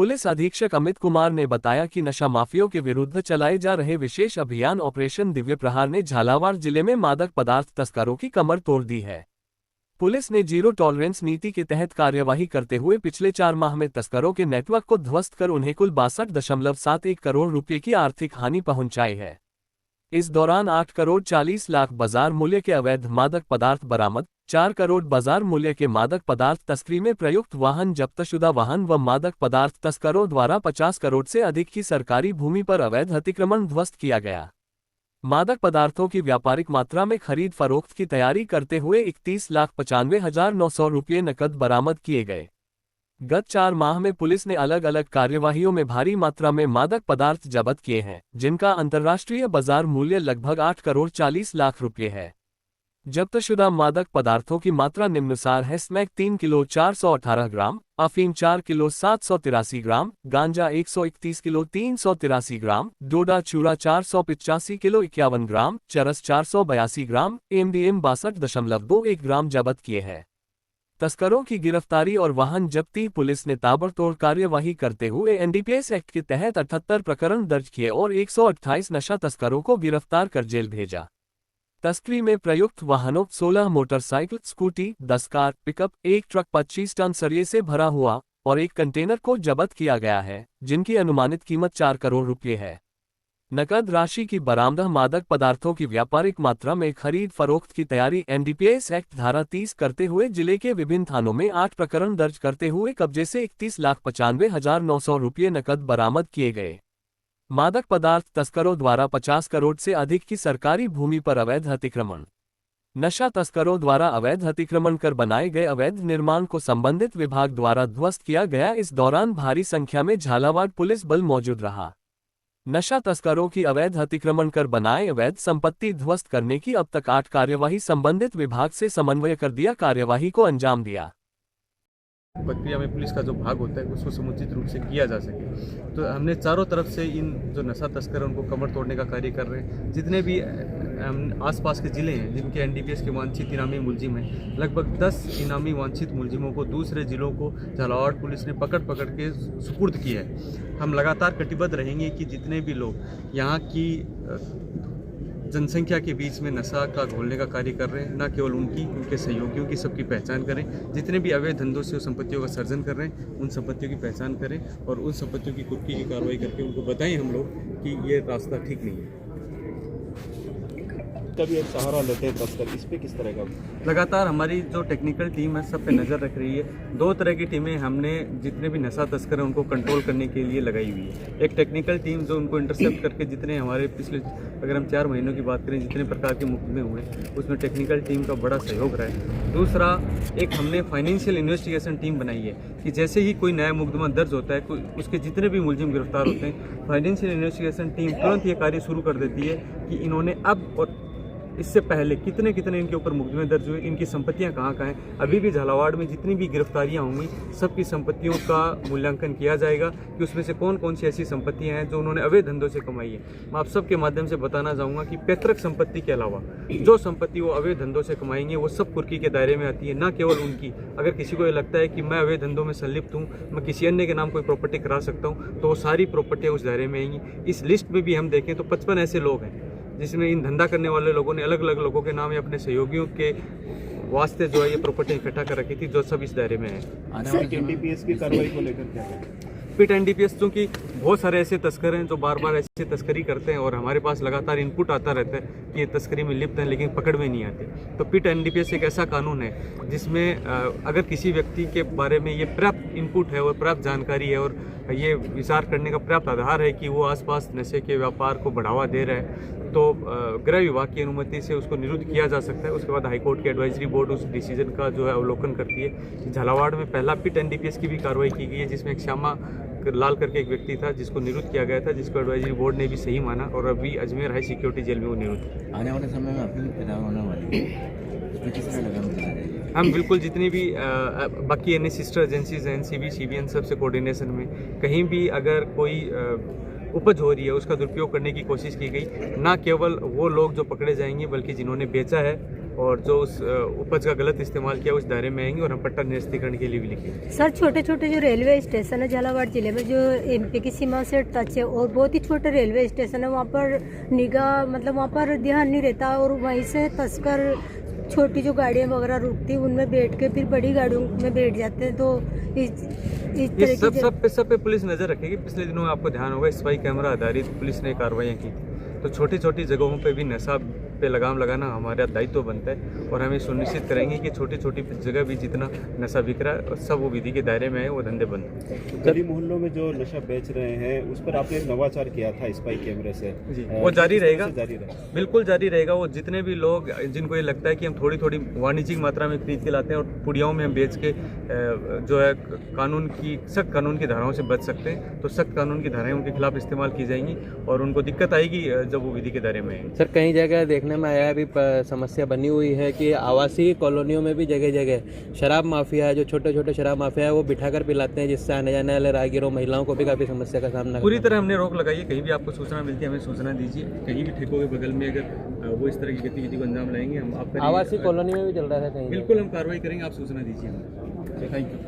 Police अधीक्षक अमित कुमार ने बताया कि नशा माफियों के विरुद्ध चलाए जा रहे विशेष अभियान ऑपरेशन दिव्य प्रहार ने झालावाड़ जिले में मादक पदार्थ तस्करों की कमर तोड़ दी है। पुलिस ने जीरो टॉलरेंस नीति के तहत कार्यवाही करते हुए पिछले 4 माह में तस्करों के नेटवर्क को ध्वस्त कर उन्हें कुल 62.71 करोड़ रुपए की आर्थिक हानि पहुंचाई है। इस दौरान 8 करोड़ 40 लाख बाजार मूल्य के अवैध मादक पदार्थ बरामद, 4 करोड़ बाजार मूल्य के मादक पदार्थ तस्करी में प्रयुक्त वाहन, जब्तशुदा वाहन व मादक पदार्थ तस्करों द्वारा 50 करोड़ से अधिक की सरकारी भूमि पर अवैध अतिक्रमण ध्वस्त किया गया। मादक पदार्थों की व्यापारिक मात्रा में खरीद फरोख्त की तैयारी करते हुए 31,95,900 रुपये नकद बरामद किए गए। गत 4 माह में पुलिस ने अलग अलग कार्यवाहियों में भारी मात्रा में मादक पदार्थ जब्त किए हैं, जिनका अंतर्राष्ट्रीय बाजार मूल्य लगभग 8 करोड़ 40 लाख रुपये है। जब्तशुदा मादक पदार्थों की मात्रा निम्नानुसार है: स्मैक 3 किलो 418 ग्राम, अफीम 4 किलो 783 ग्राम, गांजा 131 किलो 383 ग्राम, डोडा चूरा 485 किलो 51 ग्राम, चरस 482 ग्राम, एमडीएम 62.21 ग्राम जब्त किए हैं। तस्करों की गिरफ्तारी और वाहन जब्ती पुलिस ने ताबड़तोड़ कार्यवाही करते हुए एनडीपीएस एक्ट के तहत 78 प्रकरण दर्ज किए और 128 नशा तस्करों को गिरफ्तार कर जेल भेजा। तस्करी में प्रयुक्त वाहनों 16 मोटरसाइकिल, स्कूटी, 10 कार, पिकअप, एक ट्रक 25 टन सरिये से भरा हुआ और एक कंटेनर को जब्त किया गया है, जिनकी अनुमानित कीमत 4 करोड़ रुपये है। नकद राशि की बरामद मादक पदार्थों की व्यापारिक मात्रा में खरीद फरोख्त की तैयारी एनडीपीएस एक्ट धारा 30 करते हुए जिले के विभिन्न थानों में 8 प्रकरण दर्ज करते हुए कब्जे से 31,95,900 रुपये नकद बरामद किए गए। मादक पदार्थ तस्करों द्वारा 50 करोड़ से अधिक की सरकारी भूमि पर अवैध अतिक्रमण। नशा तस्करों द्वारा अवैध अतिक्रमण कर बनाए गए अवैध निर्माण को संबंधित विभाग द्वारा ध्वस्त किया गया। इस दौरान भारी संख्या में झालावाड़ पुलिस बल मौजूद रहा। नशा तस्करों की अवैध अतिक्रमण कर बनाए अवैध संपत्ति ध्वस्त करने की अब तक 8 कार्यवाही संबंधित विभाग से समन्वय कर दिया, कार्यवाही को अंजाम दिया। प्रक्रिया में पुलिस का जो भाग होता है उसको समुचित रूप से किया जा सके, तो हमने चारों तरफ से इन जो नशा तस्कर हैं उनको कमर तोड़ने का कार्य कर रहे हैं। जितने भी आसपास के ज़िले हैं जिनके एनडीपीएस के वांछित इनामी मुलजिम हैं, लगभग 10 इनामी वांछित मुलजिमों को दूसरे ज़िलों को झालावाड़ पुलिस ने पकड़ के सुपुर्द किया है। हम लगातार कटिबद्ध रहेंगे कि जितने भी लोग यहाँ की जनसंख्या के बीच में नशा का घोलने का कार्य कर रहे हैं, न केवल उनके सहयोगियों की सबकी पहचान करें। जितने भी अवैध धंधों से संपत्तियों का सर्जन कर रहे हैं उन संपत्तियों की पहचान करें और उन संपत्तियों की कुर्की की कार्रवाई करके उनको बताएं हम लोग कि ये रास्ता ठीक नहीं है। तभी एक सहारा लेते हैं तस्कर, इस पे किस तरह का? लगातार हमारी जो टेक्निकल टीम है सब पे नज़र रख रही है। 2 तरह की टीमें हमने जितने भी नशा तस्कर हैं उनको कंट्रोल करने के लिए लगाई हुई है। एक टेक्निकल टीम जो उनको इंटरसेप्ट करके जितने हमारे पिछले अगर हम 4 महीनों की बात करें जितने प्रकार के मुकदमे हुए उसमें टेक्निकल टीम का बड़ा सहयोग रहा है। दूसरा, एक हमने फाइनेंशियल इन्वेस्टिगेशन टीम बनाई है कि जैसे ही कोई नया मुकदमा दर्ज होता है उसके जितने भी मुलजिम गिरफ्तार होते हैं, फाइनेंशियल इन्वेस्टिगेशन टीम तुरंत ये कार्य शुरू कर देती है कि इन्होंने अब और इससे पहले कितने इनके ऊपर मुकदमे दर्ज हुए, इनकी संपत्तियां कहाँ हैं। अभी भी झालावाड़ में जितनी भी गिरफ्तारियां होंगी सबकी संपत्तियों का मूल्यांकन किया जाएगा कि उसमें से कौन सी ऐसी संपत्तियां हैं जो उन्होंने अवैध धंधों से कमाई है। मैं आप सबके माध्यम से बताना चाहूँगा कि पैतृक संपत्ति के अलावा जो संपत्ति वो अवैध धंधों से कमाएंगे वो सब कुर्की के दायरे में आती है, न केवल उनकी। अगर किसी को ये लगता है कि मैं अवैध धंधों में संलिप्त हूँ, मैं किसी अन्य के नाम कोई प्रॉपर्टी करा सकता हूँ, तो वो सारी प्रॉपर्टियाँ उस दायरे में आएंगी। इस लिस्ट में भी हम देखें तो 55 ऐसे लोग हैं जिसमें इन धंधा करने वाले लोगों ने अलग अलग लोगों के नाम या अपने सहयोगियों के वास्ते जो है ये प्रॉपर्टी इकट्ठा कर रखी थी, जो सब इस दायरे में है। एनडीपीएस की कार्रवाई को लेकर क्या है? पिट एनडीपीएस चूँकि बहुत सारे ऐसे तस्कर हैं जो बार ऐसे तस्करी करते हैं और हमारे पास लगातार इनपुट आता रहता है कि ये तस्करी में लिप्त हैं लेकिन पकड़ में नहीं आते। तो पिट एनडीपीएस एक ऐसा कानून है जिसमें अगर किसी व्यक्ति के बारे में ये पर्याप्त इनपुट है और पर्याप्त जानकारी है और ये विचार करने का पर्याप्त आधार है कि वो आसपास नशे के व्यापार को बढ़ावा दे रहा है, तो गृह विभाग की अनुमति से उसको निरुद्ध किया जा सकता है। उसके बाद हाईकोर्ट की एडवाइजरी बोर्ड उस डिसीजन का जो है अवलोकन करती है। झालावाड़ में पहला पिट एनडीपीएस की भी कार्रवाई की गई है जिसमें एक श्यामा लाल करके एक व्यक्ति था जिसको निरुद्ध किया गया था, जिसको एडवाइजरी बोर्ड ने भी सही माना और अभी अजमेर हाई सिक्योरिटी जेल में वो निरुद्ध। आने वाले समय में अपनी पैदा होने वाली हम बिल्कुल जितनी भी बाकी अन्य सिस्टर एजेंसीज हैं, एनसीबी, सीबीएन, सबसे कोऑर्डिनेशन में कहीं भी अगर कोई उपज हो रही है उसका दुरुपयोग करने की कोशिश की गई। ना केवल वो लोग जो पकड़े जाएंगे बल्कि जिन्होंने बेचा है और जो उस उपज का गलत इस्तेमाल किया उस दायरे में आएंगे और हम पट्टा निरस्तीकरण के लिए भी लिखेंगे। सर छोटे छोटे जो रेलवे स्टेशन है झालावाड़ जिले में जो एमपी की सीमा से टच है और बहुत ही छोटे रेलवे स्टेशन है, वहाँ पर निगाह मतलब वहाँ पर ध्यान नहीं रहता और वहीं से तस्कर छोटी जो गाड़ियाँ वगैरह रुकती उनमें बैठ के फिर बड़ी गाड़ियों में बैठ जाते हैं। तो इस ये तरह की सब पे पुलिस नजर रखेगी। पिछले दिनों में आपको ध्यान होगा स्पाई कैमरा आधारित पुलिस ने कार्रवाइयाँ की थी। तो छोटी छोटी जगहों पे भी नशा पे लगाम लगाना हमारा दायित्व बनता है और हमें सुनिश्चित करेंगे कि छोटी छोटी जगह भी जितना नशा बिक रहा है सब वो विधि के दायरे में है, वो धंधे बंद हैं। गली मोहल्लों में जो नशा बेच रहे हैं उस पर आपने एक नवाचार किया था स्पाई कैमरे से जी, वो जारी रहेगा, जारी रहेगा, बिल्कुल जारी रहेगा। वो जितने भी लोग जिनको ये लगता है कि हम थोड़ी थोड़ी वाणिज्यिक मात्रा में खरीद के लाते हैं और पुड़ियाओं में हम बेच के जो है सख्त कानून की धाराओं से बच सकते हैं, तो सख्त कानून की धाराएं उनके खिलाफ इस्तेमाल की जाएंगी और उनको दिक्कत आएगी जब वो विधि के दायरे में आएंगे। सर कई जगह देखने में आया अभी समस्या बनी हुई है कि आवासीय कॉलोनियों में भी जगह जगह शराब माफिया है, जो छोटे छोटे शराब माफिया है वो बिठाकर पिलाते हैं, जिससे आने जाने वाले राहगीरों महिलाओं को भी काफ़ी समस्या का सामना पूरी तरह हमने रोक लगाई है। कहीं भी आपको सूचना मिलती है हमें सूचना दीजिए। कहीं भी ठेकों के बगल में अगर वो इस तरह की गतिविधि को अंजाम लाएंगे हम आप आवासीय कॉलोनी में भी चल रहा था कहीं। बिल्कुल हम कार्रवाई करेंगे, आप सूचना दीजिए हमें। Thank you.